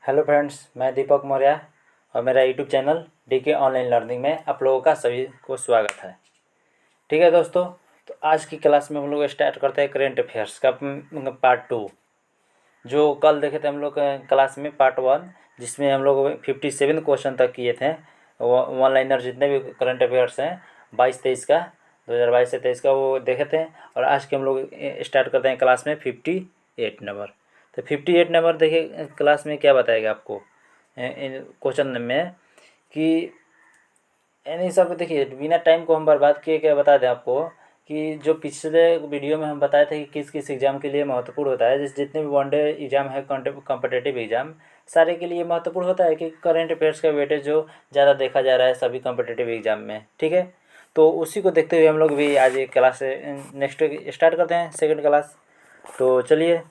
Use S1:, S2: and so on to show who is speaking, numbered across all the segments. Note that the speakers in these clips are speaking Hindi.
S1: हेलो फ्रेंड्स, मैं दीपक मौर्य और मेरा YouTube channel DK online learning में आप लोगों का सभी को स्वागत है। ठीक है दोस्तों, तो आज की क्लास में हम लोग स्टार्ट करते हैं करेंट अफेयर्स का पार्ट 2। जो कल देखे थे हम लोग क्लास में पार्ट 1, जिसमें हम लोग 57 क्वेश्चन तक किए थे। वन लाइनर जितने भी करंट अफेयर्स हैं 22-23 का, 2022 से 23 का, वो देखे थे। और आज के हम लोग स्टार्ट करते हैं क्लास में 58 नंबर। तो 58 नंबर देखिए क्लास में क्या बताएगा आपको क्वेश्चन में कि यानी सब देखिए, बिना टाइम को हम बर्बाद किए क्या बता दें आपको कि जो पिछले वीडियो में हम बताए थे कि किस किस एग्ज़ाम के लिए महत्वपूर्ण होता है, जितने भी वनडे एग्ज़ाम है, कॉम्पिटेटिव एग्ज़ाम, सारे के लिए महत्वपूर्ण होता है कि करंट अफेयर्स का वेटेज जो ज़्यादा देखा जा रहा है सभी कॉम्पिटेटिव एग्ज़ाम में। ठीक है, तो उसी को देखते हुए हम लोग भी आज एक क्लास नेक्स्ट स्टार्ट करते हैं, सेकेंड क्लास। तो चलिए,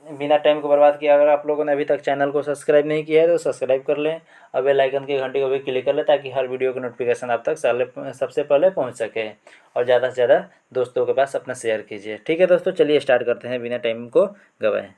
S1: बिना टाइम को बर्बाद किए, अगर आप लोगों ने अभी तक चैनल को सब्सक्राइब नहीं किया है तो सब्सक्राइब कर लें और बेल आइकन की घंटी को भी क्लिक कर लें, ताकि हर वीडियो की नोटिफिकेशन आप तक सबसे पहले पहुंच सके। और ज़्यादा से ज़्यादा दोस्तों के पास अपना शेयर कीजिए। ठीक है दोस्तों, चलिए स्टार्ट करते हैं बिना टाइम को गवाए।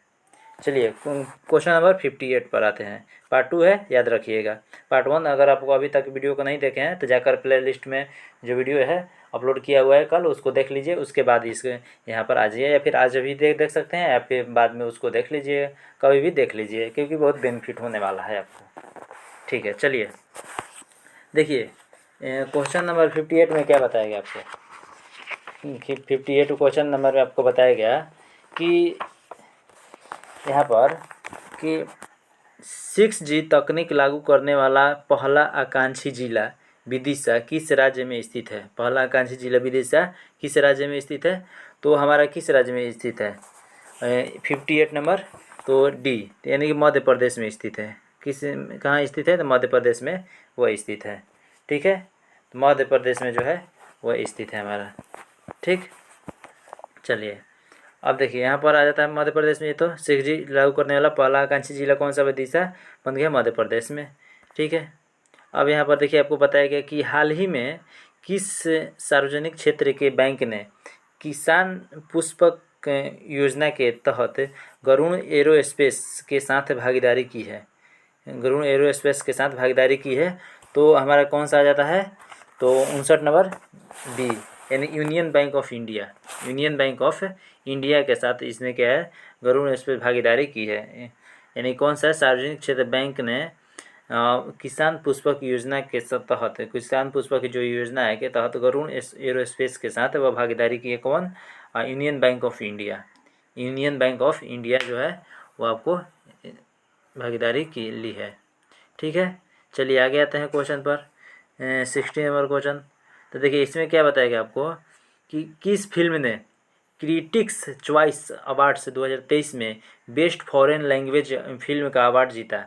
S1: चलिए क्वेश्चन नंबर 58 पर आते हैं। पार्ट 2 है, याद रखिएगा। पार्ट 1 अगर आपको अभी तक वीडियो को नहीं देखे हैं तो जाकर प्ले लिस्ट में जो वीडियो है अपलोड किया हुआ है कल, उसको देख लीजिए। उसके बाद इस यहाँ पर आ जाइए, या फिर आज अभी देख सकते हैं, या फिर बाद में उसको देख लीजिए, कभी भी देख लीजिए, क्योंकि बहुत बेनिफिट होने वाला है आपको। ठीक है, चलिए देखिए क्वेश्चन नंबर 58 में क्या बताया गया आपको। 58 क्वेश्चन नंबर में आपको बताया गया कि यहाँ पर कि 6G तकनीक लागू करने वाला पहला आकांक्षी जिला विदिशा किस राज्य में स्थित है। पहला आकांक्षी जिला विदिशा किस राज्य में स्थित है, तो हमारा किस राज्य में स्थित है 58 नंबर, तो डी, यानी कि मध्य प्रदेश में स्थित है। कहाँ स्थित है, तो मध्य प्रदेश में वह स्थित है। ठीक है, तो मध्य प्रदेश में जो है वह स्थित है हमारा। ठीक, चलिए अब देखिए यहाँ पर आ जाता है मध्य प्रदेश में। ये तो 6G लागू करने वाला पहला आकांक्षी जिला कौन सा विदिशा बन गया, मध्य प्रदेश में। ठीक है, अब यहाँ पर देखिए आपको बताया गया कि हाल ही में किस सार्वजनिक क्षेत्र के बैंक ने किसान पुष्पक योजना के तहत गरुड़ एरोस्पेस के साथ भागीदारी की है। गरुड़ एरोस्पेस के साथ भागीदारी की है, तो हमारा कौन सा आ जाता है, तो 59 नंबर बी, यानी union bank of India. Union bank of India के साथ इसने क्या है, गरुड़ एरोस्पेस भागीदारी की है। यानी कौन सा सार्वजनिक क्षेत्र बैंक ने किसान पुष्पक योजना के तहत, किसान पुष्पक की जो योजना है के तहत गरुड़ एरोस्पेस के साथ वह भागीदारी की है। कौन, union bank of India. Union bank of India जो है वो आपको भागीदारी की ली है। ठीक है, चलिए आगे आते हैं क्वेश्चन पर, 60 नंबर क्वेश्चन। तो देखिए इसमें क्या बताएगा आपको कि किस फिल्म ने क्रिटिक्स चॉइस अवार्ड्स 2023 में बेस्ट फॉरेन लैंग्वेज फिल्म का अवार्ड जीता।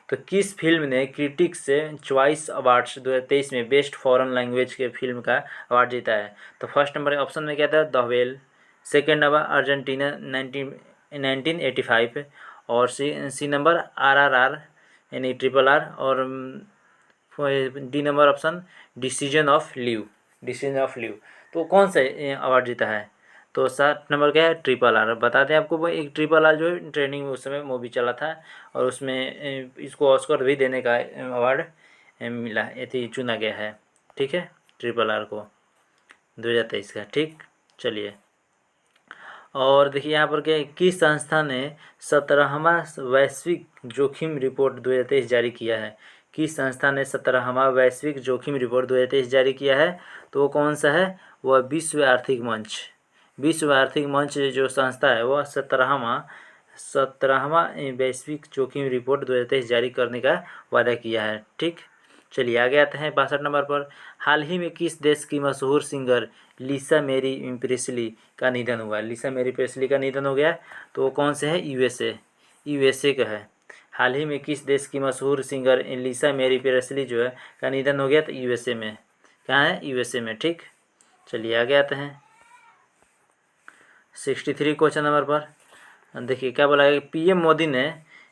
S1: तो किस फिल्म ने क्रिटिक्स चॉइस अवार्ड्स 2023 में बेस्ट फॉरेन लैंग्वेज के फिल्म का अवार्ड जीता है। तो फर्स्ट नंबर ऑप्शन में क्या था, the whale. Second number Argentina 1985, और सी नंबर RRR यानी RRR, और D number option decision of leave. Decision of leave, तो कौन सा अवार्ड जीता है, तो 7 नंबर क्या है, RRR। बता दें आपको, वो एक RRR जो है ट्रेनिंग में उस समय मूवी चला था, और उसमें इसको ऑस्कर भी देने का अवार्ड मिला, ये चुना गया है। ठीक है, RRR को 2023 का। ठीक, चलिए और देखिए यहाँ पर क्या, किस संस्था ने 17वां वैश्विक जोखिम रिपोर्ट 2023 जारी किया है। किस संस्था ने 17वां वैश्विक जोखिम रिपोर्ट 2023 जारी किया है, तो वो कौन सा है, वह विश्व आर्थिक मंच। विश्व आर्थिक मंच जो संस्था है वह 17वां वैश्विक जोखिम रिपोर्ट 2023 जारी करने का वादा किया है। ठीक, चलिए आगे आते हैं 62 नंबर पर। हाल ही में किस देश की मशहूर सिंगर लिसा मेरी प्रेस्ली का निधन हुआ। लिसा मेरी प्रेस्ली का निधन हो गया, तो वो कौन से है, यूएसए का है। हाल ही में किस देश की मशहूर सिंगर लिसा मेरी प्रेस्ली जो है का निधन हो गया, तो यूएसए में। कहाँ है, यूएसए में। ठीक, चलिए आगे आते हैं 63 क्वेश्चन नंबर पर। देखिए क्या बोला है, पीएम मोदी ने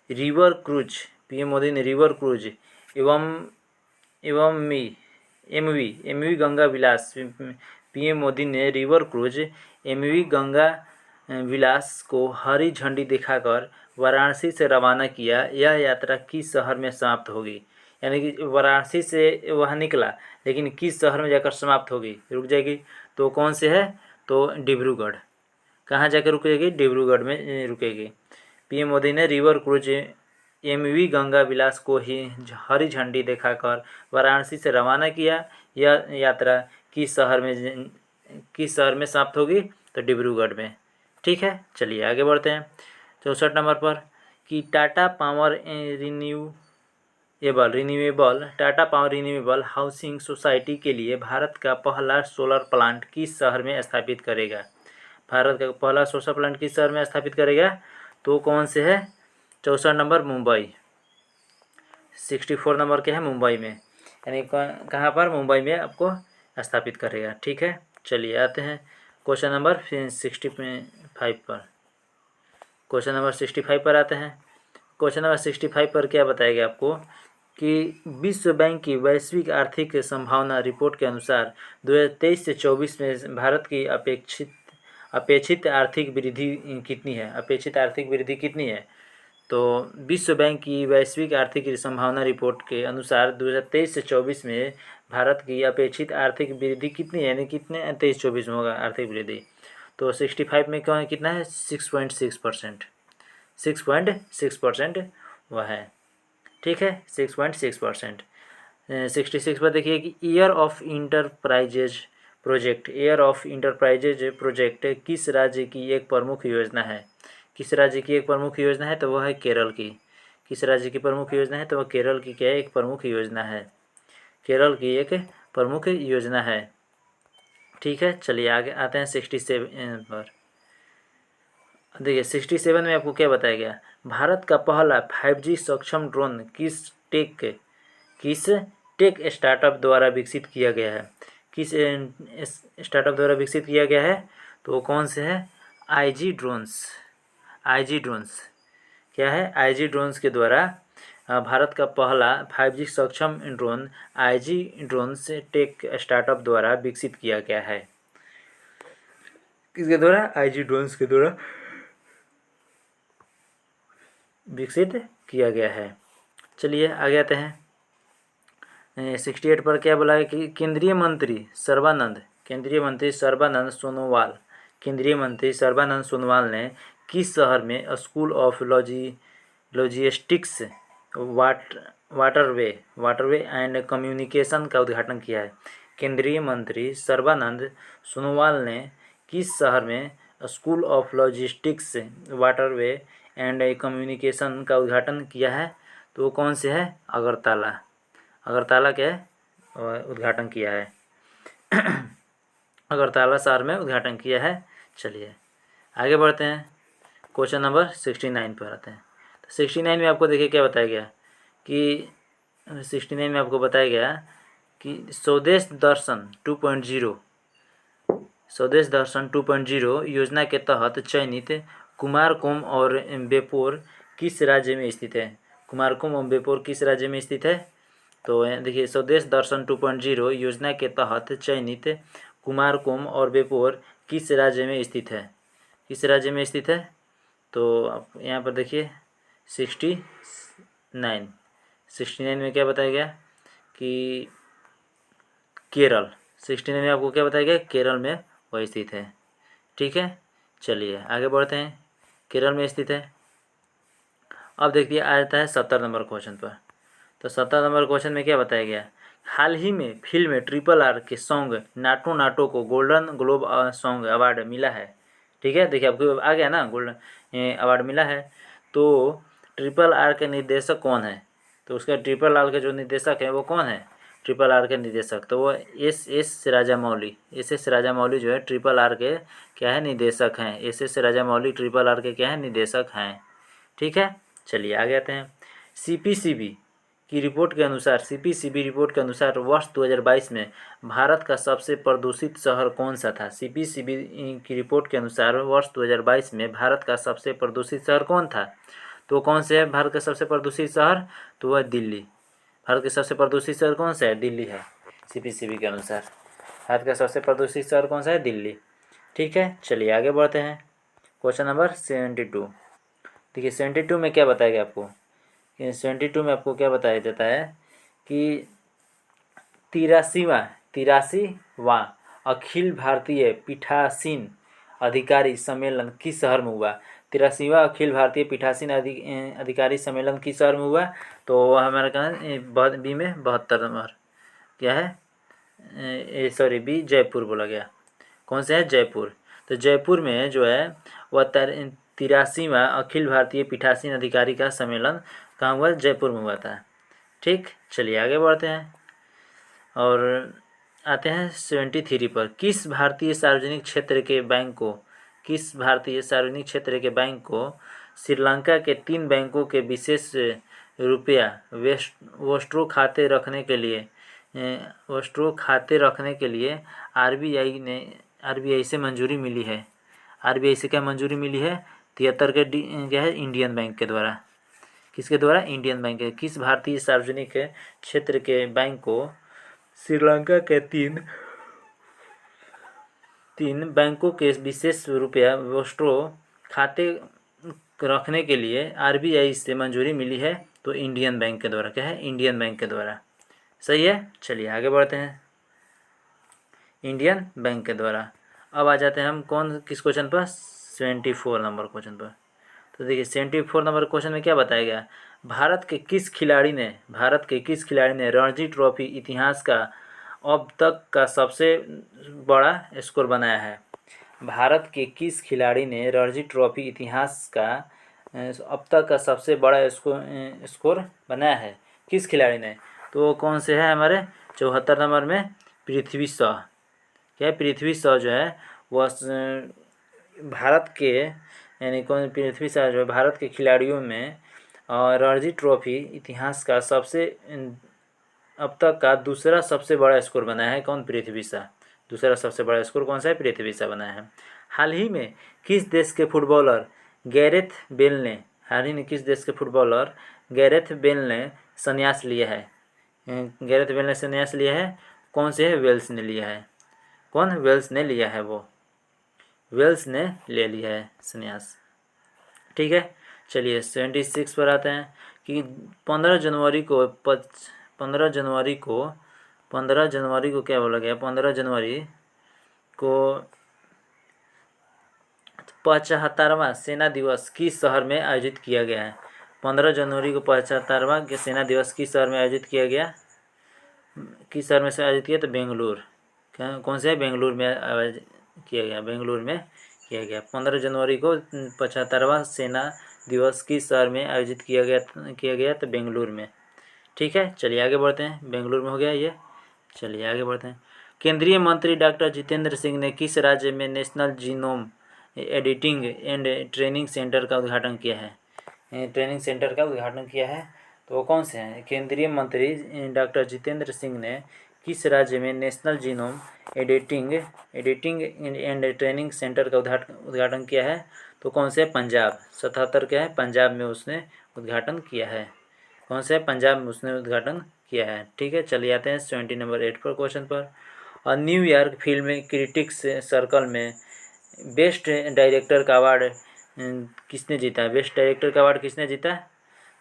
S1: रिवर क्रूज एवं एमवी गंगा विलास। पीएम मोदी ने रिवर क्रूज एमवी गंगा विलास को हरी झंडी दिखाकर वाराणसी से रवाना किया, यह यात्रा किस शहर में समाप्त होगी? यानी कि वाराणसी से वह निकला लेकिन किस शहर में जाकर समाप्त होगी, रुक जाएगी? तो कौन से है? तो डिब्रूगढ़। कहाँ जाकर रुकेगी? डिब्रूगढ़ में रुकेगी। पीएम मोदी ने रिवर क्रूज एमवी गंगा विलास को ही हरी झंडी दिखाकर वाराणसी से रवाना किया, यह यात्रा किस शहर में समाप्त होगी? तो डिब्रूगढ़ में। ठीक है, चलिए आगे बढ़ते हैं 64 नंबर पर कि Tata power renewable housing society के लिए भारत का पहला सोलर प्लांट किस शहर में स्थापित करेगा? भारत का पहला सोलर प्लांट किस शहर में स्थापित करेगा? तो कौन से है? 64 नंबर मुंबई। 64 नंबर क्या है? मुंबई में। यानी कहाँ पर? मुंबई में आपको स्थापित करेगा। ठीक है, चलिए आते हैं क्वेश्चन नंबर 65 पर। क्वेश्चन नंबर 65 पर आते हैं। क्वेश्चन नंबर 65 पर क्या बताया गया आपको कि विश्व बैंक की वैश्विक आर्थिक संभावना रिपोर्ट के अनुसार 2023 से 24 में भारत की अपेक्षित आर्थिक वृद्धि कितनी है? अपेक्षित आर्थिक वृद्धि कितनी है? तो विश्व बैंक की वैश्विक आर्थिक संभावना रिपोर्ट के अनुसार 2023 से 24 में भारत की अपेक्षित आर्थिक वृद्धि कितनी है? यानी कितने 23-24 में होगा आर्थिक वृद्धि? तो 65 में क्या कितना है? 6.6%। 6.6% वह है। ठीक है, 6.6%। 66 पर देखिए कि ईयर ऑफ इंटरप्राइजेज प्रोजेक्ट किस राज्य की एक प्रमुख योजना है? किस राज्य की एक प्रमुख योजना है? तो वह है केरल की। किस राज्य की प्रमुख योजना है? तो वह केरल की क्या है? एक प्रमुख योजना है। केरल की एक प्रमुख योजना है। ठीक है, चलिए आगे आते हैं 67 पर। देखिए 67 में आपको क्या बताया गया? भारत का पहला 5G सक्षम ड्रोन किस टेक स्टार्टअप द्वारा विकसित किया गया है? किस स्टार्टअप द्वारा विकसित किया गया है? तो कौन से है? IG drones. क्या है? IG ड्रोन्स के द्वारा भारत का पहला 5G सक्षम drone IG drones tech startup द्वारा विकसित किया गया है। किसके द्वारा? IG ड्रोन्स के द्वारा विकसित किया गया है। चलिए आगे आते हैं 68 पर क्या बोला है कि केंद्रीय मंत्री सर्बानंद सोनोवाल ने किस शहर में school of logistics waterway and communication का उद्घाटन किया है? केंद्रीय मंत्री सर्बानंद सोनोवाल ने किस शहर में school of logistics waterway and communication का उद्घाटन किया है? तो कौन से है? अगरतला क्या है? उद्घाटन किया है। अगरतला शहर में उद्घाटन किया है। चलिए आगे बढ़ते हैं क्वेश्चन नंबर 69 पर आते हैं। तो 69 में आपको देखिए क्या बताया गया कि 69 में आपको बताया गया कि स्वदेश दर्शन 2.0 योजना के तहत चयनित कुमारकोम और बेपोर किस राज्य में स्थित है? कुमारकोम और बेपोर किस राज्य में स्थित है? तो देखिए स्वदेश दर्शन 2.0 योजना के तहत चयनित कुमारकोम और बेपोर किस राज्य में स्थित है? किस राज्य में स्थित है? तो आप यहाँ पर देखिए 69 में क्या बताया गया कि केरल। 69 में आपको क्या बताया गया? केरल में वह स्थित है। ठीक है, चलिए आगे बढ़ते हैं। केरल में स्थित है। अब देखिए आ जाता है 70 नंबर क्वेश्चन पर। तो 70 नंबर क्वेश्चन में क्या बताया गया? हाल ही में फिल्म RRR के सॉन्ग नाटो नाटो को गोल्डन ग्लोब सॉन्ग अवार्ड मिला है। ठीक है, देखिए आपको आ गया ना, गोल्डन अवार्ड मिला है। तो RRR के निर्देशक कौन है? तो उसका RRR के जो निर्देशक है वो कौन है? RRR के निर्देशक तो वो SS राजामौली जो है RRR के क्या है? निर्देशक हैं। SS राजामौली RRR के क्या है? निर्देशक हैं। ठीक है, चलिए आगे आते हैं। CPCB रिपोर्ट के अनुसार वर्ष 2022 में भारत का सबसे प्रदूषित शहर कौन सा था? CPCB की रिपोर्ट के अनुसार वर्ष 2022 में भारत का सबसे प्रदूषित शहर कौन था? तो कौन से है भारत का सबसे प्रदूषित शहर? तो वह दिल्ली। भारत का सबसे प्रदूषित शहर कौन सा है? दिल्ली है। CPCB के अनुसार भारत का सबसे प्रदूषित शहर कौन सा है? दिल्ली। ठीक है, चलिए आगे बढ़ते हैं क्वेश्चन नंबर 72। देखिए 72 में क्या बताया गया आपको, 72 में आपको क्या बताया जाता है कि 83वां अखिल भारतीय पीठासीन अधिकारी सम्मेलन किस शहर में हुआ। 83वां अखिल भारतीय पीठासीन अधिकारी सम्मेलन किस शहर में हुआ, तो हमारा कहाँ बी में 72 नंबर क्या है, सॉरी बी जयपुर बोला गया। कौन सा है, जयपुर। तो जयपुर में जो है वह 83वां अखिल भारतीय पीठासीन अधिकारी का सम्मेलन कहाँ हुआ, जयपुर में हुआ था। ठीक, चलिए आगे बढ़ते हैं और आते हैं 73 पर। किस भारतीय सार्वजनिक क्षेत्र के बैंक को श्रीलंका के 3 बैंकों के विशेष रुपया वेस्ट्रो खाते रखने के लिए आरबीआई से मंजूरी मिली है। आरबीआई से क्या मंजूरी मिली है, 73 के क्या है, इंडियन बैंक के द्वारा। किसके द्वारा, इंडियन बैंक के। किस भारतीय सार्वजनिक क्षेत्र के बैंक को श्रीलंका के तीन बैंकों के विशेष रुपया वेस्ट्रो खाते रखने के लिए आरबीआई से मंजूरी मिली है, तो इंडियन बैंक के द्वारा। क्या है, इंडियन बैंक के द्वारा। सही है, चलिए आगे बढ़ते हैं, इंडियन बैंक के द्वारा। अब आ जाते हैं हम किस क्वेश्चन पर, 74 नंबर क्वेश्चन पर। तो देखिए 74 नंबर क्वेश्चन में क्या बताया गया, भारत के किस खिलाड़ी ने रणजी ट्रॉफी इतिहास का अब तक का सबसे बड़ा स्कोर बनाया है। भारत के किस खिलाड़ी ने रणजी ट्रॉफी इतिहास का अब तक का सबसे बड़ा स्कोर बनाया है, किस खिलाड़ी ने, तो कौन से है हमारे 74 नंबर में, पृथ्वी शॉ। क्या है, पृथ्वी शॉ जो है वह भारत के पृथ्वी शॉ जो है भारत के खिलाड़ियों में रणजी ट्रॉफी इतिहास का सबसे अब तक का दूसरा सबसे बड़ा स्कोर बनाया है। कौन, पृथ्वी शॉ। दूसरा सबसे बड़ा स्कोर कौन सा है, पृथ्वी शॉ बनाया है। हाल ही में किस देश के फुटबॉलर गैरेथ बेल ने संन्यास लिया है। गैरेथ बेल ने संन्यास लिया है, कौन से है, वेल्स ने लिया है। कौन, वेल्स ने लिया है, वो वेल्स ने ले लिया है संन्यास। ठीक है, चलिए 76 पर आते हैं कि 15 जनवरी को क्या बोला गया, 15 जनवरी को 75वां सेना दिवस किस शहर में आयोजित किया गया है। 15 जनवरी को 75वां सेना दिवस किस शहर में आयोजित किया गया, किस शहर में से आयोजित किया, तो बेंगलुरु। कौन से है, बेंगलुरु में आयोजित किया गया, बेंगलुरु में किया गया। 15 जनवरी को 75वां सेना दिवस किस शहर में आयोजित किया गया, तो बेंगलुरु में। ठीक है, चलिए आगे बढ़ते हैं, बेंगलुरु में हो गया ये। चलिए आगे बढ़ते हैं, केंद्रीय मंत्री डॉक्टर जितेंद्र सिंह ने किस राज्य में national genome editing and training centre का उद्घाटन किया है। तो वो कौन से हैं, केंद्रीय मंत्री डॉक्टर जितेंद्र सिंह ने किस राज्य में national genome editing and training centre का उद्घाटन किया है, तो कौन से, पंजाब। 77 क्या है, पंजाब में उसने उद्घाटन किया है। कौन से, पंजाब में उसने उद्घाटन किया है। ठीक है, चलिए आते हैं 70 नंबर 8 पर क्वेश्चन पर। और न्यूयॉर्क फिल्म क्रिटिक्स सर्कल में बेस्ट डायरेक्टर का अवार्ड किसने जीता है। बेस्ट डायरेक्टर का अवार्ड किसने जीता है,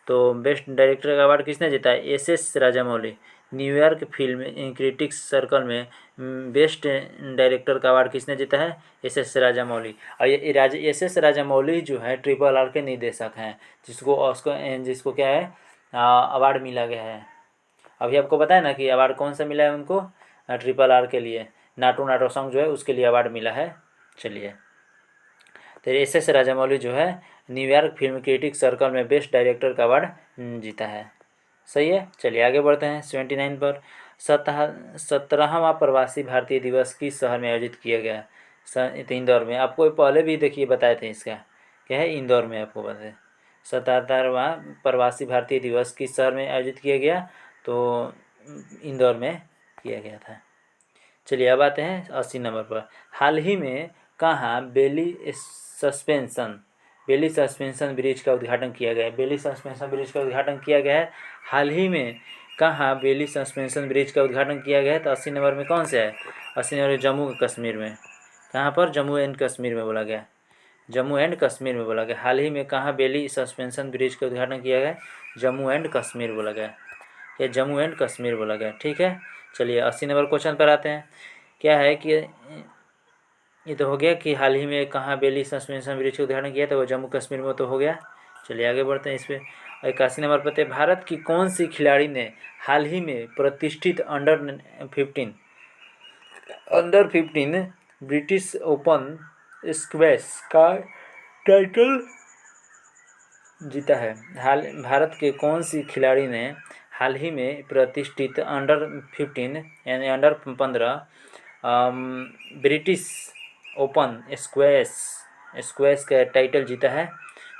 S1: तो बेस्ट डायरेक्टर का अवार्ड किसने जीता है, S Rajamouli. New York film critics circle में बेस्ट डायरेक्टर का अवार्ड किसने जीता है, एस राजामौली। और ये एस राजामौली जो है RRR के निर्देशक हैं, जिसको क्या है अवार्ड मिला गया है। अभी आपको पता है ना कि अवार्ड कौन सा मिला है उनको, RRR के लिए नाटू नाटो सॉन्ग जो है उसके लिए अवार्ड मिला है। चलिए, तो एस राजामौली जो है न्यूयॉर्क फिल्म क्रिटिक्स सर्कल में बेस्ट डायरेक्टर का अवार्ड जीता है। सही है, चलिए आगे बढ़ते हैं 79 पर। 17वां प्रवासी भारतीय दिवस किस शहर में आयोजित किया गया, इंदौर में। आपको पहले भी देखिए बताए थे, इसका क्या है, इंदौर में आपको बताए। 77वां प्रवासी भारतीय दिवस किस शहर में आयोजित किया गया, तो इंदौर में किया गया था। चलिए अब आते हैं 80 नंबर पर। हाल ही में कहाँ बेली सस्पेंशन ब्रिज का उद्घाटन किया गया है। बेली सस्पेंशन ब्रिज का उद्घाटन किया गया है हाल ही में, कहाँ बेली सस्पेंशन ब्रिज का उद्घाटन किया गया है, तो 80 नंबर में कौन से है, 80 नंबर जम्मू कश्मीर में। कहाँ पर, जम्मू एंड कश्मीर में बोला गया। जम्मू एंड कश्मीर में बोला गया। हाल ही में कहाँ बेली सस्पेंशन ब्रिज का उद्घाटन किया गया? जम्मू एंड कश्मीर बोला गया, या जम्मू एंड कश्मीर बोला गया। ठीक है, चलिए 80 नंबर क्वेश्चन पर आते हैं। क्या है कि ये तो हो गया कि हाल ही में कहाँ बेली सस्पेंशन ब्रिज का उद्घाटन किया, तो वो जम्मू कश्मीर में तो हो गया। चलिए आगे बढ़ते हैं इस पर। 81 नंबर पर भारत की कौन सी खिलाड़ी ने हाल ही में प्रतिष्ठित अंडर 15 ब्रिटिश ओपन स्क्वैश का टाइटल जीता है? भारत के कौन सी खिलाड़ी ने हाल ही में प्रतिष्ठित अंडर 15 यानी अंडर 15 ब्रिटिश ओपन स्क्वैश का टाइटल जीता है?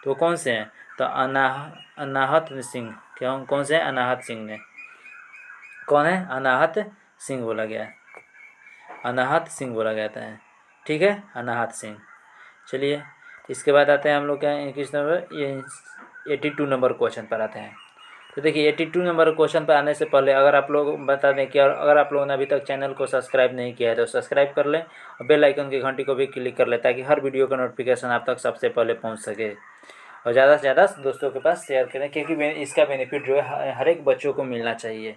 S1: तो कौन से हैं? तो अनाहत सिंह। कौन से हैं? अनाहत सिंह ने। कौन है? अनाहत सिंह बोला गया है, अनाहत सिंह बोला गया था। ठीक है, अनाहत सिंह। चलिए इसके बाद आते हैं हम लोग क्या किस नंबर, ये 82 नंबर क्वेश्चन पर आते हैं। तो देखिए 82 नंबर क्वेश्चन पर आने से पहले अगर आप लोग बता दें कि अगर आप लोगों ने अभी तक चैनल को सब्सक्राइब नहीं किया है तो सब्सक्राइब कर लें और बेल आइकन की घंटी को भी क्लिक कर लें ताकि हर वीडियो का नोटिफिकेशन आप तक सबसे पहले पहुंच सके, और ज़्यादा से ज़्यादा दोस्तों के पास शेयर करें क्योंकि इसका बेनिफिट जो है हर एक बच्चों को मिलना चाहिए।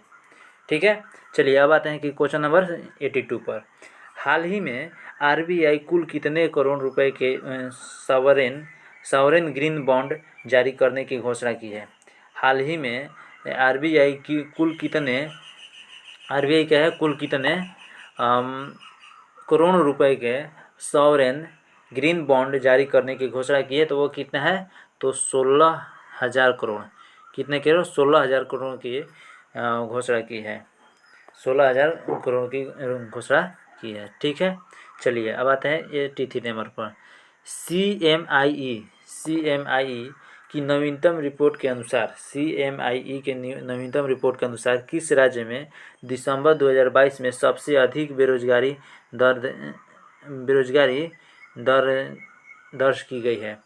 S1: ठीक है, चलिए अब आते हैं कि क्वेश्चन नंबर 82 पर। हाल ही में आरबीआई कुल कितने करोड़ रुपए के सॉवरेन ग्रीन बॉन्ड जारी करने की घोषणा की है? हाल ही में आरबीआई क्या है, कुल कितने करोड़ रुपए के सॉवरेन ग्रीन बॉन्ड जारी करने की घोषणा की है? तो वो कितना है? तो 16,000 करोड़। कितने करोड़? 16,000 करोड़ की घोषणा की है, 16,000 करोड़ की घोषणा की है। ठीक है, चलिए अब आते हैं 83 नंबर पर। CMIE की नवीनतम रिपोर्ट के अनुसार किस राज्य में दिसंबर 2022 में सबसे अधिक बेरोजगारी दर्ज की गई है?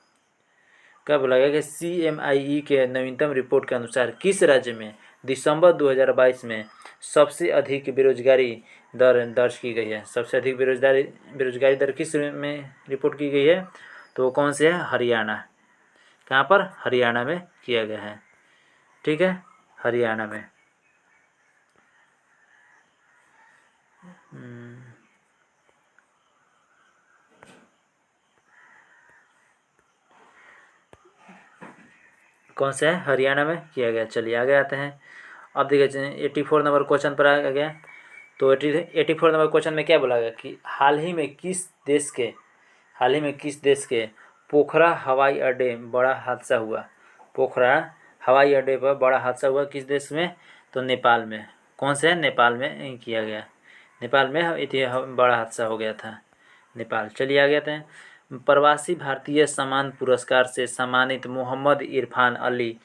S1: क्या बोला गया कि CMIE के नवीनतम रिपोर्ट के अनुसार किस राज्य में दिसंबर 2022 में सबसे अधिक बेरोजगारी दर दर्ज की गई है? सबसे अधिक बेरोजगारी दर किस में रिपोर्ट की गई है? तो कौन से है? हरियाणा। कहाँ पर? हरियाणा में किया गया है। ठीक है, हरियाणा में। कौन सा है? हरियाणा में किया गया। चलिए आगे आते हैं। अब देखिए 84 नंबर क्वेश्चन पर आ गया। तो 84 नंबर क्वेश्चन में क्या बोला गया कि हाल ही में किस देश के पोखरा हवाई अड्डे बड़ा हादसा हुआ? पोखरा हवाई अड्डे पर बड़ा हादसा हुआ किस देश में? तो नेपाल में। कौन से है? नेपाल में किया गया। नेपाल में बड़ा हादसा हो गया था, नेपाल। चलिए आगे आते हैं। प्रवासी भारतीय सम्मान पुरस्कार से सम्मानित मोहम्मद इरफान अली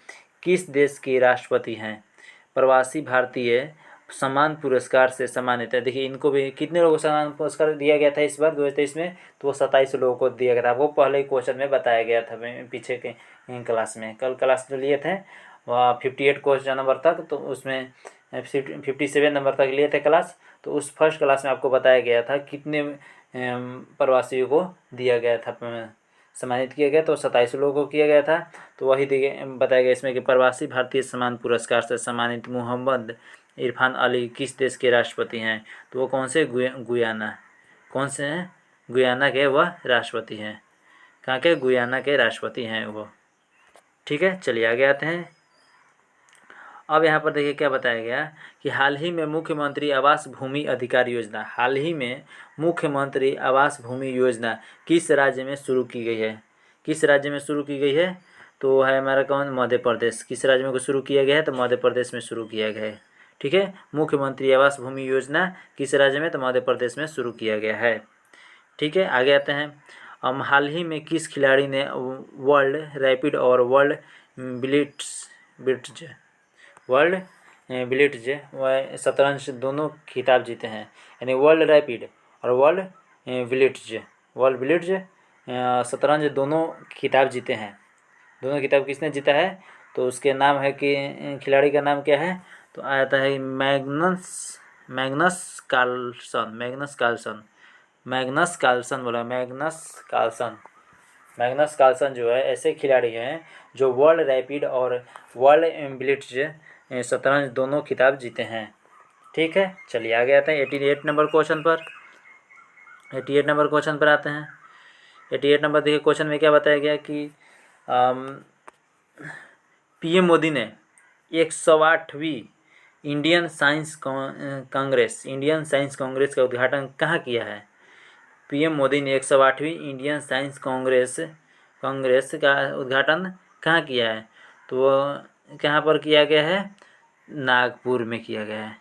S1: किस देश के राष्ट्रपति हैं? प्रवासी भारतीय सम्मान पुरस्कार से सम्मानित है। देखिए इनको भी कितने लोगों को सम्मान पुरस्कार दिया गया था इस बार 2023 में? तो वो 27 लोगों को दिया गया था। आपको पहले ही क्वेश्चन में बताया गया था पीछे के क्लास में। कल क्लास जो लिए थे वह 58 क्वेश्चन नंबर तक, तो उसमें 57 नंबर तक लिए थे क्लास। तो उस फर्स्ट क्लास में आपको बताया गया था कितने प्रवासियों को दिया गया था, सम्मानित किया गया। तो 27 लोगों को किया गया था। तो वही बताया गया इसमें कि प्रवासी भारतीय सम्मान पुरस्कार से सम्मानित मोहम्मद इरफान अली किस देश के राष्ट्रपति हैं? तो वो कौन से? गुयाना। कौन से हैं? गुयाना के वह राष्ट्रपति हैं। कहाँ के? गुयाना के राष्ट्रपति हैं वो। ठीक है, चलिए आगे आते हैं। अब यहाँ पर देखिए क्या बताया गया कि हाल ही में मुख्यमंत्री आवास भूमि अधिकार योजना किस राज्य में शुरू की गई है? किस राज्य में शुरू की गई है? तो है हमारा कौन? मध्य प्रदेश। किस राज्य में शुरू किया गया है? तो मध्य प्रदेश में शुरू किया गया है। ठीक है, मुख्यमंत्री आवास भूमि योजना किस राज्य में? तो मध्य प्रदेश में शुरू किया गया है। ठीक है, आगे आते हैं। हाल ही में किस खिलाड़ी ने वर्ल्ड रैपिड और वर्ल्ड ब्लिट्ज व शतरंज दोनों खिताब जीते हैं? यानी वर्ल्ड रैपिड और वर्ल्ड ब्लिट्ज शतरंज दोनों खिताब जीते हैं। दोनों खिताब किसने जीता है? तो उसके नाम है कि खिलाड़ी का नाम क्या है? तो आता है मैग्नस कार्लसन बोला, मैग्नस मैग्नस कार्लसन जो है ऐसे खिलाड़ी हैं जो वर्ल्ड रैपिड और वर्ल्ड ब्लिट्ज शतरंज दोनों खिताब जीते हैं। ठीक है, चलिए आगे आते हैं 88 नंबर क्वेश्चन पर। 88 नंबर क्वेश्चन पर आते हैं। 88 नंबर देखिए, क्वेश्चन में क्या बताया गया कि पीएम मोदी ने 108वीं इंडियन साइंस कांग्रेस का उद्घाटन कहाँ किया है। पीएम मोदी ने 108वीं इंडियन साइंस कांग्रेस का उद्घाटन कहाँ किया है, तो वो कहाँ पर किया गया है, नागपुर में किया गया है।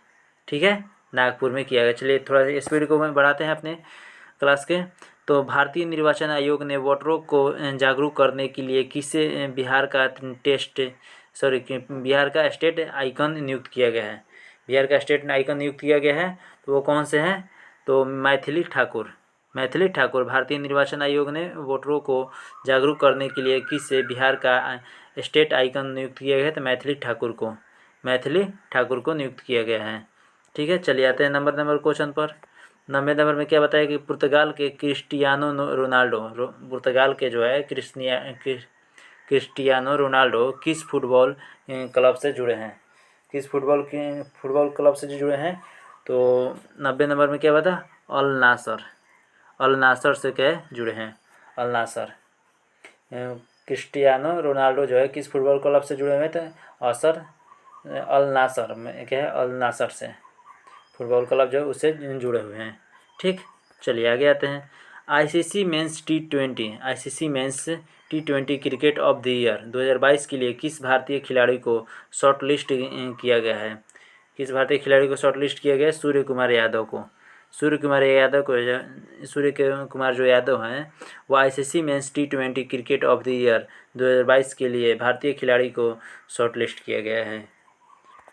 S1: ठीक है, नागपुर में किया गया। चलिए थोड़ा स्पीड को बढ़ाते हैं अपने क्लास के। तो भारतीय निर्वाचन आयोग ने वोटरों को जागरूक करने के लिए किसे बिहार का स्टेट आइकन नियुक्त किया गया है। बिहार का स्टेट आइकन नियुक्त किया गया है, तो वो कौन से हैं, तो मैथिली ठाकुर। भारतीय निर्वाचन आयोग ने वोटरों को जागरूक करने के लिए किसे बिहार का स्टेट आइकन नियुक्त किया गया है, तो मैथिली ठाकुर को नियुक्त किया गया है। ठीक है, चलिए आते हैं नंबर क्वेश्चन पर। 90 नंबर में क्या बताया कि पुर्तगाल के क्रिस्टियानो रोनाल्डो किस फुटबॉल क्लब से जुड़े हैं। फुटबॉल क्लब से जुड़े हैं, तो 90 नंबर में क्या बता, अल नासर से क्या जुड़े हैं, अल नासर। क्रिस्टियानो रोनाल्डो जो है किस फुटबॉल क्लब से जुड़े हुए थे, अल नासर में क्या है, अल नासर से फुटबॉल क्लब जो है उससे जुड़े हुए हैं। ठीक, चलिए आगे आते हैं। ICC men's T20 cricket of the year 2022 के लिए किस भारतीय खिलाड़ी को शॉर्टलिस्ट किया गया है। सूर्य कुमार जो यादव हैं, वो ICC men's T20 cricket of the year 2022 के लिए भारतीय खिलाड़ी को शॉर्टलिस्ट किया गया है।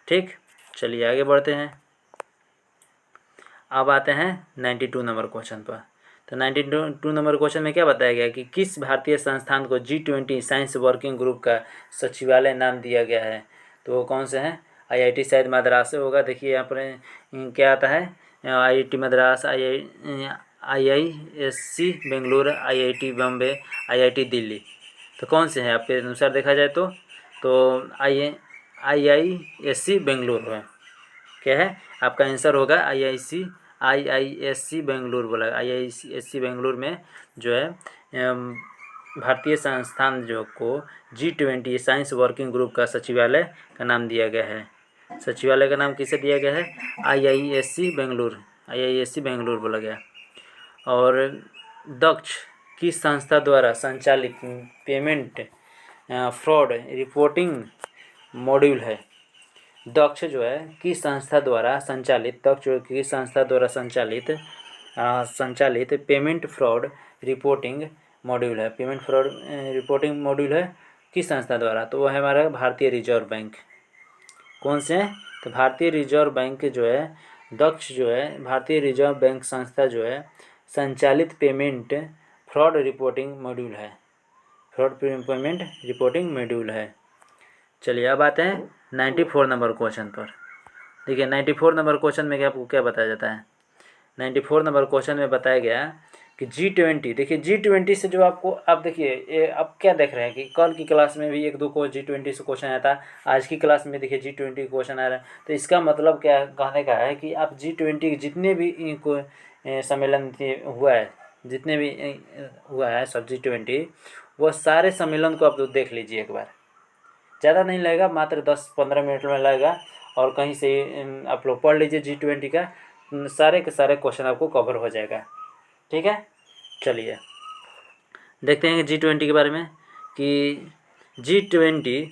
S1: ठीक, चलिए आगे बढ़ते हैं। अब आते हैं 92 नंबर क्वेश्चन पर। तो 92 नंबर क्वेश्चन में क्या बताया गया कि किस भारतीय संस्थान को G20 साइंस वर्किंग ग्रुप का सचिवालय नाम दिया गया है, तो वो कौन से हैं, आईआईटी शायद मद्रास से होगा। देखिए यहाँ पर क्या आता है, IIT Madras, IISc Bengaluru, IIT Bombay, IIT Delhi. तो कौन से हैं आपके अनुसार देखा जाए तो आईआईएससी बेंगलुरु है। क्या है आपका आंसर होगा आईआईएससी बेंगलुरु बोला। आईआईएससी बेंगलुरु में जो है भारतीय संस्थान जो को G20 साइंस वर्किंग ग्रुप का सचिवालय का नाम दिया गया है। सचिवालय का नाम किसे दिया गया है, आईआईएससी बेंगलुरु बोला गया। और दक्ष किस संस्था द्वारा संचालित पेमेंट फ्रॉड रिपोर्टिंग मॉड्यूल है। दक्ष जो है किस संस्था द्वारा संचालित पेमेंट फ्रॉड रिपोर्टिंग मॉड्यूल है। किस संस्था द्वारा, तो वो है हमारा भारतीय रिजर्व बैंक। कौन से हैं, तो भारतीय रिजर्व बैंक जो है, दक्ष जो है भारतीय रिजर्व बैंक संस्था जो है संचालित पेमेंट फ्रॉड रिपोर्टिंग मॉड्यूल है। चलिए अब आते हैं 94 नंबर क्वेश्चन पर। देखिए 94 नंबर क्वेश्चन में आपको क्या बताया जाता है। 94 नंबर क्वेश्चन में बताया गया कि G20, देखिए G20 से जो आप देखिए ये आप क्या देख रहे हैं कि कल की क्लास में भी 1-2 को G20 से क्वेश्चन आया था, आज की क्लास में देखिए G20 क्वेश्चन आ रहा है। तो इसका मतलब क्या कहने का है कि आप G20 जितने भी सम्मेलन हुआ है सब G20, वो सारे सम्मेलन को आप देख लीजिए एक बार। ज़्यादा नहीं लगेगा, मात्र 10-15 मिनट में लगेगा, और कहीं से आप लोग पढ़ लीजिए G20 का, सारे के सारे क्वेश्चन आपको कवर हो जाएगा। ठीक है, चलिए देखते हैं G20 के बारे में कि G20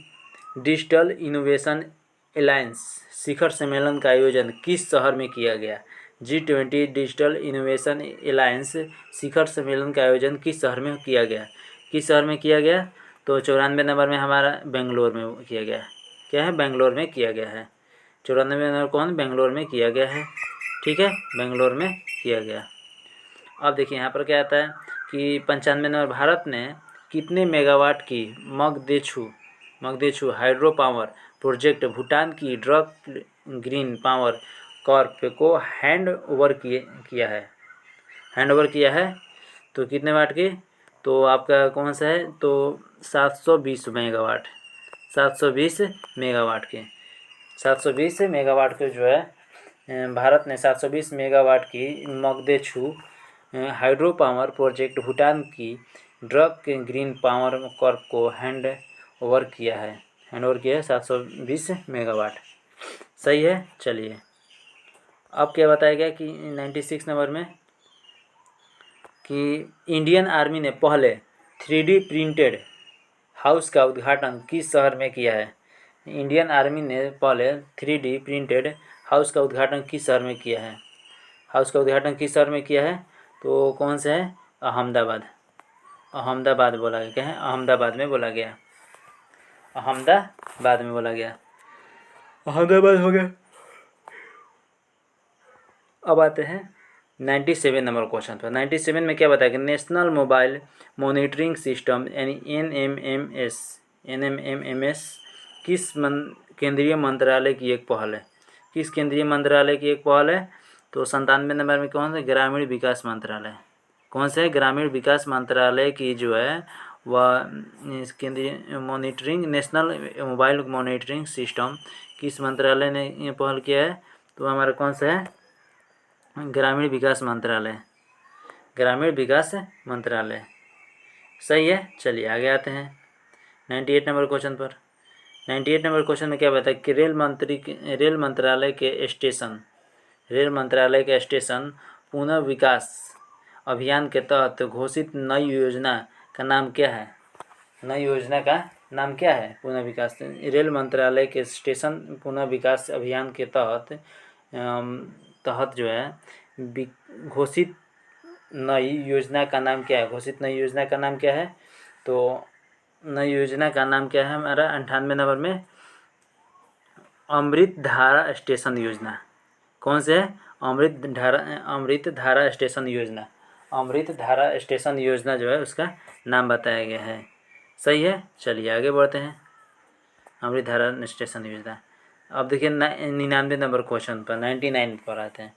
S1: डिजिटल इनोवेशन एलायंस शिखर सम्मेलन का आयोजन किस शहर में किया गया। G20 डिजिटल इनोवेशन एलायंस शिखर सम्मेलन का आयोजन किस शहर में किया गया, तो 94 नंबर में हमारा बेंगलोर में किया गया है। क्या है, बेंगलोर में किया गया है। 94 नंबर बेंगलोर में किया गया है। ठीक है, बेंगलोर में किया गया। अब देखिए यहाँ पर क्या आता है कि 95 नंबर, भारत ने कितने मेगावाट की मगदेछू हाइड्रो पावर प्रोजेक्ट भूटान की ड्रग ग्रीन पावर कॉर्प को हैंड ओवर किया है। तो कितने वाट की, तो आपका कौन सा है, तो 720 मेगावाट, 720 मेगावाट के 720 मेगावाट के जो है भारत ने 720 मेगावाट की मगधेछु हाइड्रो पावर प्रोजेक्ट भूटान की ड्रग के ग्रीन पावर कॉर्प को हैंड ओवर किया है 720 मेगावाट। सही है। चलिए अब क्या बताया गया कि 96 नंबर में कि इंडियन आर्मी ने पहले 3D प्रिंटेड हाउस का उद्घाटन किस शहर में किया है। इंडियन आर्मी ने पहले 3D प्रिंटेड हाउस का उद्घाटन किस शहर में किया है। हाउस का उद्घाटन किस शहर में किया है, तो कौन सा है, अहमदाबाद। अहमदाबाद बोला गया, क्या है, अहमदाबाद में बोला गया, अहमदाबाद में बोला गया, अहमदाबाद हो गया। अब आते हैं 97 नंबर क्वेश्चन पर। 97 में क्या बताया कि नेशनल मोबाइल मॉनिटरिंग सिस्टम यानी NMMS किस केंद्रीय मंत्रालय की एक पहल है। किस केंद्रीय मंत्रालय की एक पहल है, तो 97 नंबर में कौन सा, ग्रामीण विकास मंत्रालय। कौन से, ग्रामीण विकास मंत्रालय की जो है वह केंद्रीय monitoring national mobile monitoring system किस मंत्रालय ने ये पहल किया है, तो हमारा कौन सा है, ग्रामीण विकास मंत्रालय, ग्रामीण विकास मंत्रालय। सही है। चलिए आगे आते हैं 98 नंबर क्वेश्चन पर। 98 नंबर क्वेश्चन में क्या बताया कि रेल मंत्रालय के स्टेशन पुनः विकास अभियान के तहत घोषित नई योजना का नाम क्या है। नई योजना का नाम क्या है, पुनः विकास। रेल मंत्रालय के स्टेशन पुनः विकास अभियान के तहत जो है घोषित नई योजना का नाम क्या है। घोषित नई योजना का नाम क्या है, तो नई योजना का नाम क्या है हमारा 98 नंबर में, अमृत धारा स्टेशन योजना। कौन से है, अमृत धारा स्टेशन योजना। अमृत धारा स्टेशन योजना जो है उसका नाम बताया गया है। सही है। चलिए आगे बढ़ते हैं, अमृत धारा स्टेशन योजना। अब देखिए 99 नंबर क्वेश्चन पर, 99 पर आते हैं।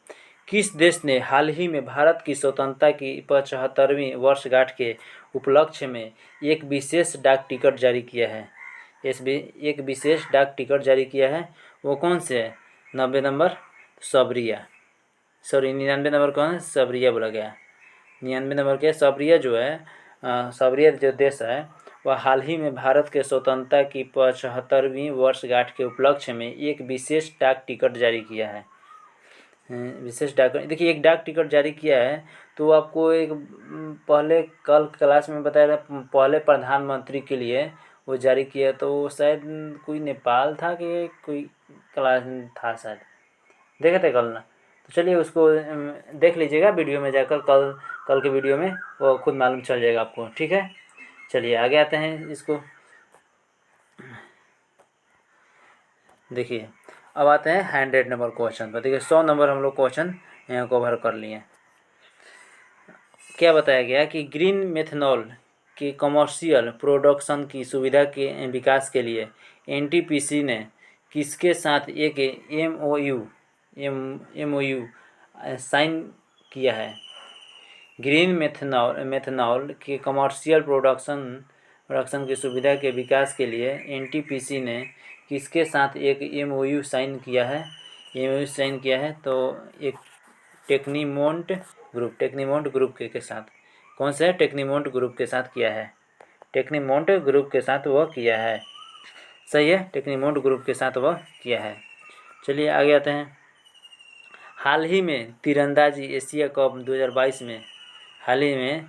S1: किस देश ने हाल ही में भारत की स्वतंत्रता की 75वीं वर्षगांठ के उपलक्ष्य में एक विशेष डाक टिकट जारी किया है। एक विशेष डाक टिकट जारी किया है, वो कौन से है, 90 नंबर सबरिया, 99 नंबर कौन है, सबरिया बोला गया। 99 नंबर के सबरिया जो है, सबरिया जो देश है वह हाल ही में भारत के स्वतंत्रता की 75वीं वर्षगांठ के उपलक्ष्य में एक विशेष डाक टिकट जारी किया है। विशेष डाक, देखिए एक डाक टिकट जारी किया है, तो आपको एक पहले कल क्लास में बताया था, पहले प्रधानमंत्री के लिए वो जारी किया, तो शायद कोई नेपाल था कि कोई क्लास था, शायद देखे थे कल ना। तो चलिए उसको देख लीजिएगा वीडियो में जाकर, कल के वीडियो में वो खुद मालूम चल जाएगा आपको। ठीक है। चलिए आगे आते हैं इसको, देखिए अब आते हैं 100 नंबर क्वेश्चन पर। देखिए 100 नंबर हम लोग क्वेश्चन यहाँ कवर कर लिए। क्या बताया गया कि ग्रीन मेथनॉल की कमर्शियल प्रोडक्शन की सुविधा के विकास के लिए NTPC ने किसके साथ एक MOU साइन किया है। ग्रीन मेथनॉल की कमर्शियल प्रोडक्शन की सुविधा के विकास के लिए NTPC ने किसके साथ एक MOU साइन किया है। MOU साइन किया है तो एक टेक्नीमोंट ग्रुप के साथ। कौन सा है, टेक्नीमोंट ग्रुप के साथ किया है। टेक्नीमोंट ग्रुप के साथ वह किया है। सही है। टेक्नीमोंट ग्रुप के साथ वह किया है। चलिए आगे आते हैं। हाल ही में तीरंदाजी एशिया कप 2022 में, हाल ही में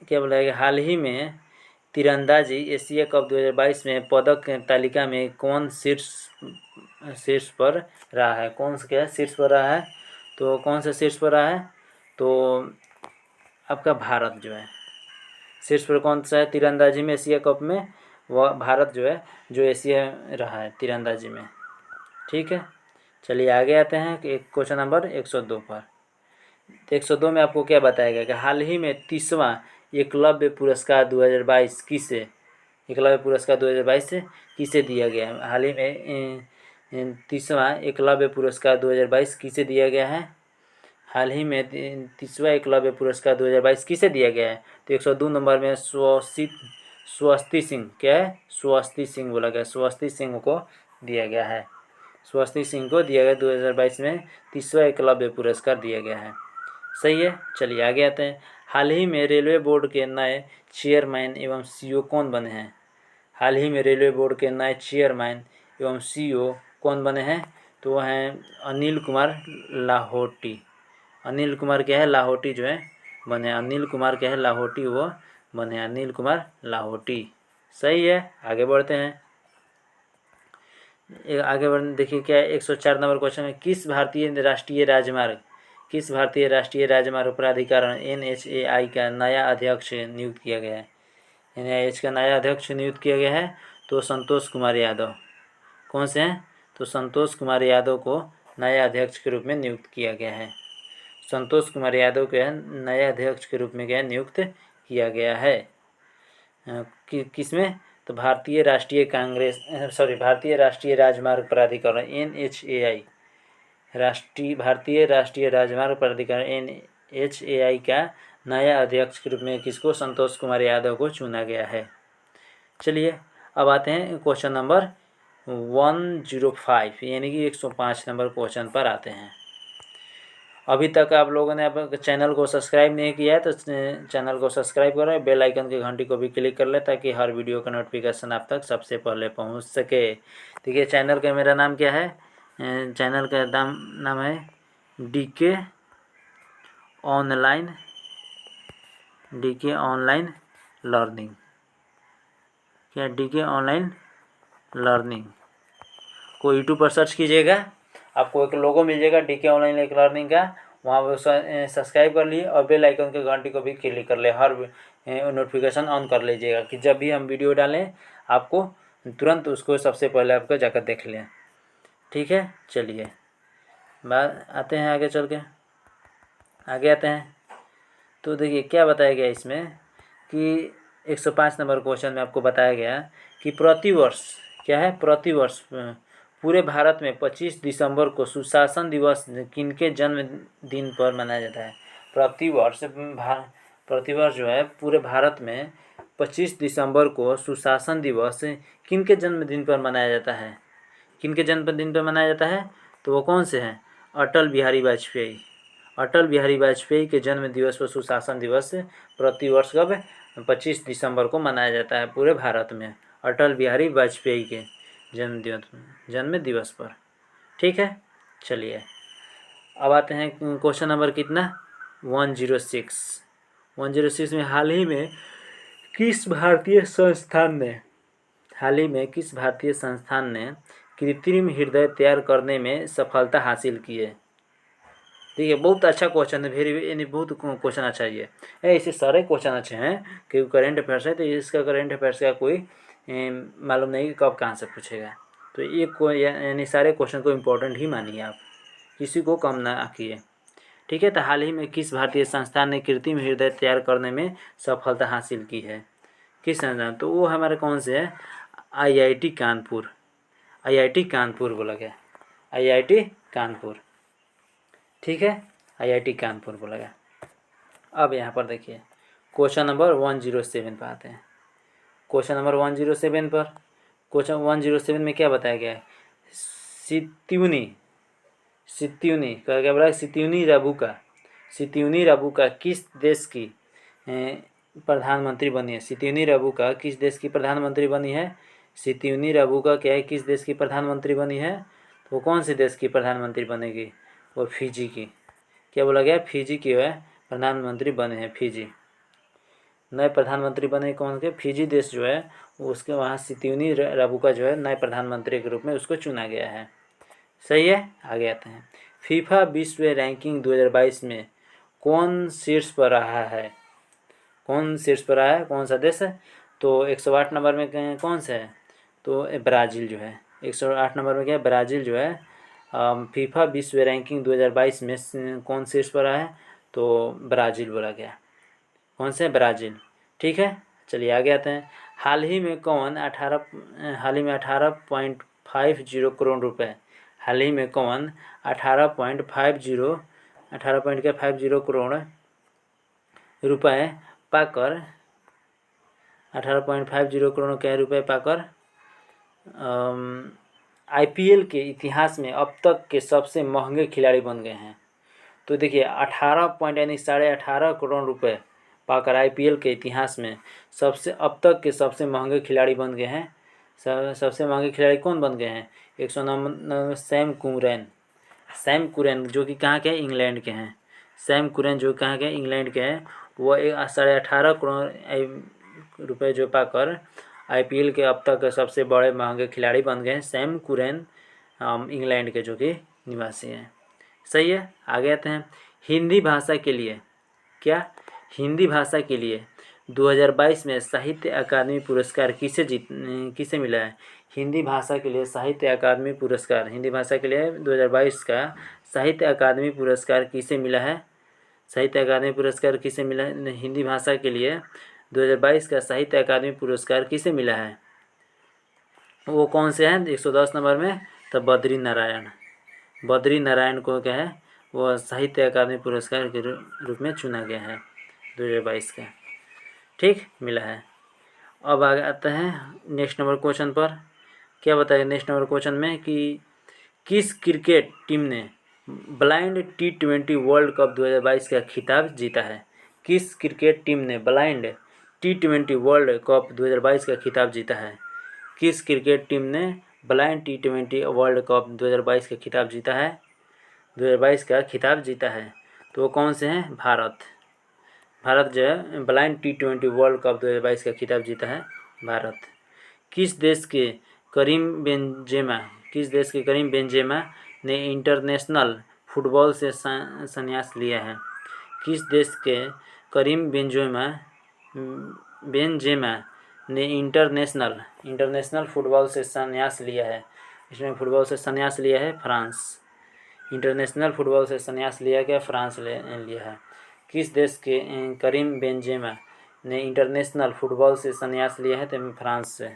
S1: क्या बोला है, हाल ही में तीरंदाजी एशिया कप 2022 में पदक तालिका में कौन शीर्ष पर रहा है। कौन सा क्या शीर्ष पर रहा है, तो कौन सा शीर्ष पर रहा है, तो आपका भारत जो है शीर्ष पर। कौन सा है तीरंदाजी में एशिया कप में, वह भारत जो है, जो एशिया रहा है तीरंदाजी में। ठीक है। चलिए आगे आते हैं कि क्वेश्चन नंबर 102 पर। 102 में आपको क्या बताया गया कि हाल ही में 30वां एकलव्य पुरस्कार 2022 किसे, एकलव्य पुरस्कार 2022 से किसे दिया गया है। हाल ही में 30वां एकलव्य पुरस्कार 2022 किसे दिया गया है। हाल ही में 30वां एकलव्य पुरस्कार 2022 किसे दिया गया है? तो 102 नंबर में स्वस्ति सिंह, क्या है? स्वस्ति सिंह बोला गया, स्वस्ति सिंह को दिया गया है। स्वस्ति सिंह को दिया गया 2022 में 30वां एकलव्य पुरस्कार दिया गया है। सही है। चलिए आगे आते हैं। हाल ही में रेलवे बोर्ड के नए चेयरमैन एवं सीईओ कौन बने हैं? हाल ही में रेलवे बोर्ड के नए चेयरमैन एवं सीईओ कौन बने हैं? तो वह हैं अनिल कुमार लाहोटी। अनिल कुमार क्या है? लाहोटी जो है बने। अनिल कुमार क्या है? लाहोटी वो बने, अनिल कुमार लाहोटी। सही है। आगे बढ़ते हैं। आगे बढ़ने देखिए क्या है 104 नंबर क्वेश्चन में किस भारतीय राष्ट्रीय राजमार्ग प्राधिकरण NHAI का नया अध्यक्ष नियुक्त किया गया है? NHAI का नया अध्यक्ष नियुक्त किया गया है तो संतोष कुमार यादव। कौन से हैं? तो संतोष कुमार यादव को नया अध्यक्ष के रूप में नियुक्त किया गया है। संतोष कुमार यादव को नए अध्यक्ष के रूप में क्या नियुक्त किया गया है? किसमें? तो भारतीय राष्ट्रीय राजमार्ग प्राधिकरण NHAI, भारतीय राष्ट्रीय राजमार्ग प्राधिकरण NHAI का नया अध्यक्ष के रूप में किसको? संतोष कुमार यादव को चुना गया है। चलिए अब आते हैं क्वेश्चन नंबर 105 यानी कि 105 नंबर क्वेश्चन पर आते हैं। अभी तक आप लोगों ने अब चैनल को सब्सक्राइब नहीं किया है तो चैनल को सब्सक्राइब करें, बेल आइकन की घंटी को भी क्लिक कर लें ताकि हर वीडियो का नोटिफिकेशन आप तक सबसे पहले पहुंच सके। देखिए चैनल का मेरा नाम क्या है? चैनल का नाम है DK ऑनलाइन लर्निंग। क्या? DK ऑनलाइन लर्निंग को यूट्यूब पर सर्च कीजिएगा, आपको एक लोगो मिल जाएगा DK ऑनलाइन लर्निंग का, वहाँ पर सब्सक्राइब कर लिए और बेल आइकन के घंटी को भी क्लिक कर ले, हर नोटिफिकेशन ऑन कर लीजिएगा कि जब भी हम वीडियो डालें आपको तुरंत उसको सबसे पहले आपको जाकर देख लें। ठीक है। चलिए बात आते हैं आगे चल के, आगे आते हैं। तो देखिए क्या बताया गया इसमें कि 105 नंबर क्वेश्चन में आपको बताया गया कि प्रतिवर्ष क्या है? प्रतिवर्ष पूरे भारत में 25 दिसंबर को सुशासन दिवस किनके जन्मदिन पर मनाया जाता है? प्रतिवर्ष जो है पूरे भारत में 25 दिसंबर को सुशासन दिवस किनके जन्मदिन पर मनाया जाता है? किनके जन्मदिन पर मनाया जाता है? तो वो कौन से हैं? अटल बिहारी वाजपेयी। अटल बिहारी वाजपेयी के जन्म दिवस पर सुशासन दिवस प्रतिवर्ष कब? 25 दिसंबर को मनाया जाता है पूरे भारत में, अटल बिहारी वाजपेयी के जन्म दिवस पर। ठीक है। चलिए अब आते हैं क्वेश्चन नंबर कितना? 106 में हाल ही में किस भारतीय संस्थान ने कृत्रिम हृदय तैयार करने में सफलता हासिल की है? ठीक है, बहुत अच्छा क्वेश्चन है, यानी बहुत क्वेश्चन अच्छा ही है। ऐसे सारे क्वेश्चन अच्छे हैं क्योंकि करेंट अफेयर्स है तो इसका करेंट अफेयर्स का कोई मालूम नहीं कि कब कहाँ से पूछेगा। तो ये यानी सारे क्वेश्चन को इम्पोर्टेंट ही मानिए आप, किसी को कम ना आकिए। ठीक है। तो हाल ही में किस भारतीय संस्थान ने कृत्रिम हृदय तैयार करने में सफलता हासिल की है? किस संस्थान? तो वो हमारे कौन से है? IIT कानपुर। IIT कानपुर बोला गया, IIT कानपुर। ठीक है, IIT कानपुर बोला गया। अब यहाँ पर देखिए क्वेश्चन नंबर 107 पर आते हैं। क्वेश्चन नंबर 107 पर, क्वेश्चन 107 में क्या बताया गया है? सित्यूनी क्या बोला? सित्यूनी रबुका किस देश की प्रधानमंत्री बनी है? सित्यूनी रबुका किस देश की प्रधानमंत्री बनी है? सित्यूनी रबुका क्या है? किस देश की प्रधानमंत्री बनी है? तो वो कौन से देश की प्रधानमंत्री बनेगी? वो फिजी की। क्या बोला गया? फिजी की है प्रधानमंत्री बने हैं। फिजी नए प्रधानमंत्री बने कौन के? फिजी देश जो है उसके वहाँ सित्यूनी रबुका जो है नए प्रधानमंत्री के रूप में उसको चुना गया है। सही है। आगे आते हैं। फीफा विश्व रैंकिंग 2022 में कौन शीर्ष पर रहा है? कौन शीर्ष पर रहा है? कौन सा देश है? तो 108 नंबर में कौन सा है? तो ब्राज़ील जो है 108 नंबर में क्या है? ब्राज़ील जो है फीफा विश्व रैंकिंग 2022 में कौन शीर्ष पर रहा है? तो ब्राज़ील बोला गया। कौन से? ब्राज़ील। ठीक है। चलिए आगे आते हैं। हाल ही में 18.50 करोड़ रुपए, हाल ही में कौन 18.50 18.50 करोड़ रुपए पाकर 18.50 करोड़ के रुपए पाकर आईपीएल के इतिहास में अब तक के सबसे महंगे खिलाड़ी बन गए हैं। तो देखिए 18 पॉइंट यानी 18.5 करोड़ रुपए पाकर आईपीएल के इतिहास में सबसे अब तक के सबसे महंगे खिलाड़ी बन गए हैं। सबसे महंगे खिलाड़ी कौन बन गए हैं? 199 सैम कुरैन जो कि कहाँ के हैं? इंग्लैंड के हैं। सैम कुरैन जो कहाँ के? इंग्लैंड के हैं। वो 18.5 करोड़ रुपए जो पाकर आईपीएल के अब तक सबसे बड़े महंगे खिलाड़ी बन गए हैं। सैम कुरैन इंग्लैंड के जो कि निवासी हैं। सही है। आगे आते हैं हिंदी भाषा के लिए। क्या? हिंदी भाषा के लिए 2022 में साहित्य अकादमी पुरस्कार किसे मिला है? हिंदी भाषा के लिए साहित्य अकादमी पुरस्कार, हिंदी भाषा के लिए 2022 का साहित्य अकादमी पुरस्कार किसे मिला है? साहित्य अकादमी पुरस्कार किसे मिला है? हिंदी भाषा के लिए 2022 का साहित्य अकादमी पुरस्कार किसे मिला है? वो कौन से हैं? 110 नंबर में तो बद्री नारायण को क्या है? वो साहित्य अकादमी पुरस्कार के रूप में चुना गया है 2022 का। ठीक, मिला है। अब आगे आता है नेक्स्ट नंबर क्वेश्चन पर। क्या बताएगा नेक्स्ट नंबर क्वेश्चन में कि किस क्रिकेट टीम ने ब्लाइंड T20 वर्ल्ड कप 2022 का खिताब जीता है? किस क्रिकेट टीम ने ब्लाइंड T20 वर्ल्ड कप 2022 का खिताब जीता है? किस क्रिकेट टीम ने ब्लाइंड T20 वर्ल्ड कप 2022 का खिताब जीता है? 2022 का खिताब जीता है तो वो कौन से हैं? भारत जो है ब्लाइंड T20 वर्ल्ड कप 2022 का खिताब जीता है भारत। किस देश के करीम बेंजेमा ने इंटरनेशनल फुटबॉल से संन्यास लिया है? किस देश के करीम बेंजेमा ने इंटरनेशनल फुटबॉल से संन्यास लिया है? इसमें फुटबॉल से संन्यास लिया है फ्रांस। इंटरनेशनल फुटबॉल से संन्यास लिया गया फ्रांस लिया है। किस देश के करीम बेंजेमा ने इंटरनेशनल फुटबॉल से संन्यास लिया है? तो फ्रांस से।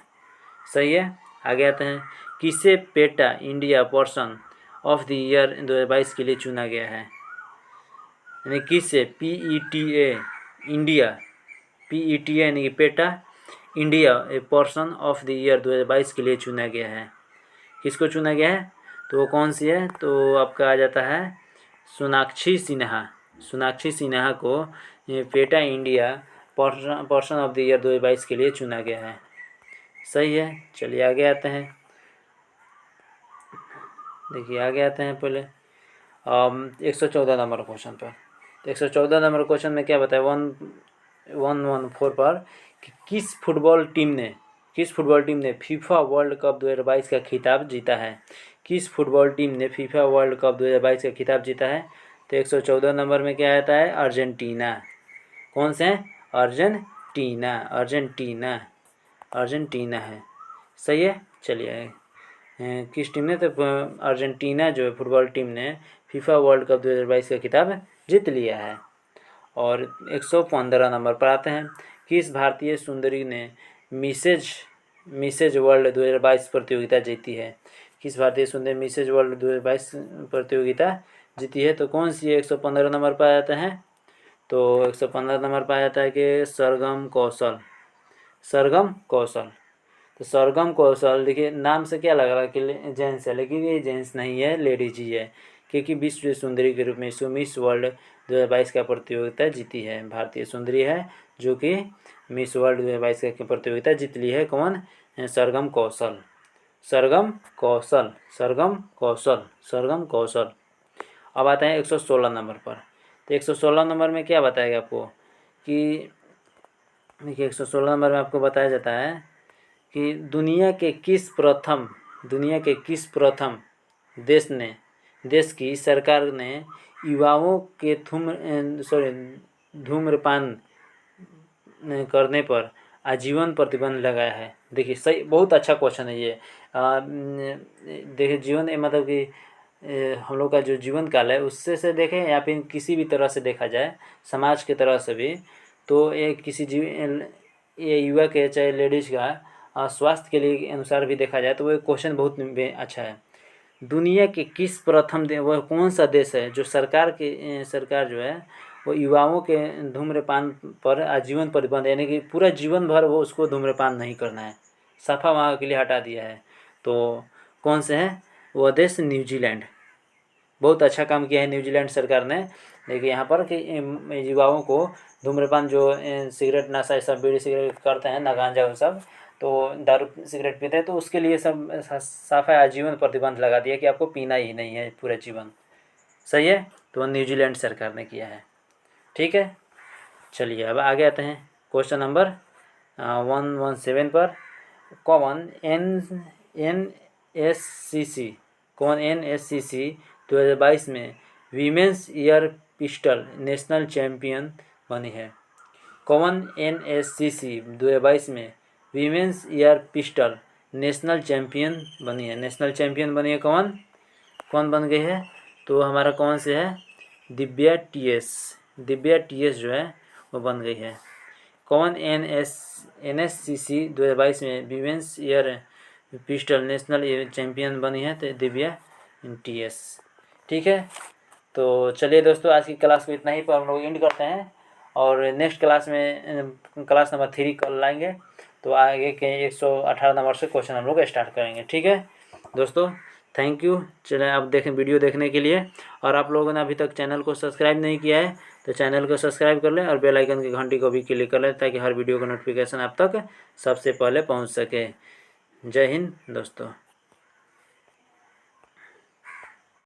S1: सही है। आगे आते हैं किसे PETA India person of the year 2022 के लिए चुना गया है? यानी किसे PETA यानी कि PETA India person of the year 2022 के लिए चुना गया है? किसको चुना गया है? तो वो कौन सी है? तो आपका आ जाता है सोनाक्षी सिन्हा को PETA India person of the year 2022 के लिए चुना गया है। सही है। चलिए आगे आते हैं। देखिए आगे आते हैं पहले 114 नंबर क्वेश्चन पर। 114 नंबर क्वेश्चन में क्या बताया 114 पर कि किस फुटबॉल टीम ने फीफा वर्ल्ड कप 2022 का खिताब जीता है? किस फुटबॉल टीम ने फीफा वर्ल्ड कप 2022 का खिताब जीता है? तो 114 नंबर में क्या आता है? अर्जेंटीना। कौन से हैं? अर्जेंटीना है। सही है। चलिए किस टीम ने? तो अर्जेंटीना जो है फुटबॉल टीम ने फीफा वर्ल्ड कप 2022 का खिताब जीत लिया है। और 115 नंबर पर आते हैं किस भारतीय सुंदरी ने मिसेज वर्ल्ड 2022 प्रतियोगिता जीती है? किस भारतीय सुंदरी मिसेज वर्ल्ड 2022 प्रतियोगिता जीती है? तो कौन सी 115 नंबर पर आते हैं? तो 115 नंबर पर आता है कि सरगम कौशल। तो सरगम कौशल देखिए नाम से क्या लग रहा है कि जेंट्स है, लेकिन ये जेंट्स नहीं है, लेडीज ही है, क्योंकि विश्व सुंदरी के रूप में मिस वर्ल्ड 2022 का प्रतियोगिता जीती है। भारतीय सुंदरी है जो कि मिस वर्ल्ड 2022 का प्रतियोगिता जीत ली है। कौन? सरगम कौशल। अब आता है 116 नंबर पर। तो 116 नंबर में क्या बताएगा आपको कि देखिए 116 नंबर में आपको बताया जाता है कि दुनिया के किस प्रथम देश की सरकार ने युवाओं के धूम्रपान करने पर आजीवन प्रतिबंध लगाया है? देखिए सही, बहुत अच्छा क्वेश्चन है ये। देखिए जीवन मतलब कि हम लोग का जो जीवन काल है उससे से देखें या फिर किसी भी तरह से देखा जाए, समाज के तरह से भी, तो ये युवा के चाहे लेडीज़ का स्वास्थ्य के लिए अनुसार भी देखा जाए तो वो क्वेश्चन बहुत अच्छा है। दुनिया के किस प्रथम वह कौन सा देश है जो सरकार जो है वो युवाओं के धूम्रपान पर आजीवन प्रतिबंध, यानी कि पूरा जीवन भर वो उसको धूम्रपान नहीं करना है, सफ़ा वहाँ के लिए हटा दिया है। तो कौन से है वह देश? न्यूजीलैंड। बहुत अच्छा काम किया है न्यूजीलैंड सरकार ने। देखिए यहाँ पर कि युवाओं को धूम्रपान जो सिगरेट नशा ये सब बीड़ी सिगरेट करते हैं ना, गांजा वो सब, तो दारू सिगरेट पीते हैं, तो उसके लिए सब सफ़ाई आजीवन प्रतिबंध लगा दिया कि आपको पीना ही नहीं है पूरा जीवन। सही है, तो न्यूजीलैंड सरकार ने किया है। ठीक है, चलिए अब आगे आते हैं क्वेश्चन नंबर 117 पर। कौन एनएससीसी 2022 में women's air pistol national champion बनी है? कौन एनएससीसी 2022 में women's air pistol national champion बनी है? नेशनल चैम्पियन बनी है कौन बन गई है? तो हमारा कौन से है? दिव्या टीएस जो है वो बन गई है। कौन एनएससीसी 2022 में women's air pistol national champion बनी है? तो दिव्या टीएस। ठीक है, तो चलिए दोस्तों आज की क्लास को इतना ही पर हम लोग एंड करते हैं, और नेक्स्ट क्लास में क्लास नंबर 3 कल लाएंगे, तो आगे के 118 नंबर से क्वेश्चन हम लोग स्टार्ट करेंगे। ठीक है दोस्तों, थैंक यू। चलें आप देखें वीडियो देखने के लिए, और आप लोगों ने अभी तक चैनल को सब्सक्राइब नहीं किया है तो चैनल को सब्सक्राइब कर लें और बेल आइकन की घंटी को भी क्लिक कर लें, ताकि हर वीडियो का नोटिफिकेशन आप तक सबसे पहले पहुंच सके। जय हिंद दोस्तों।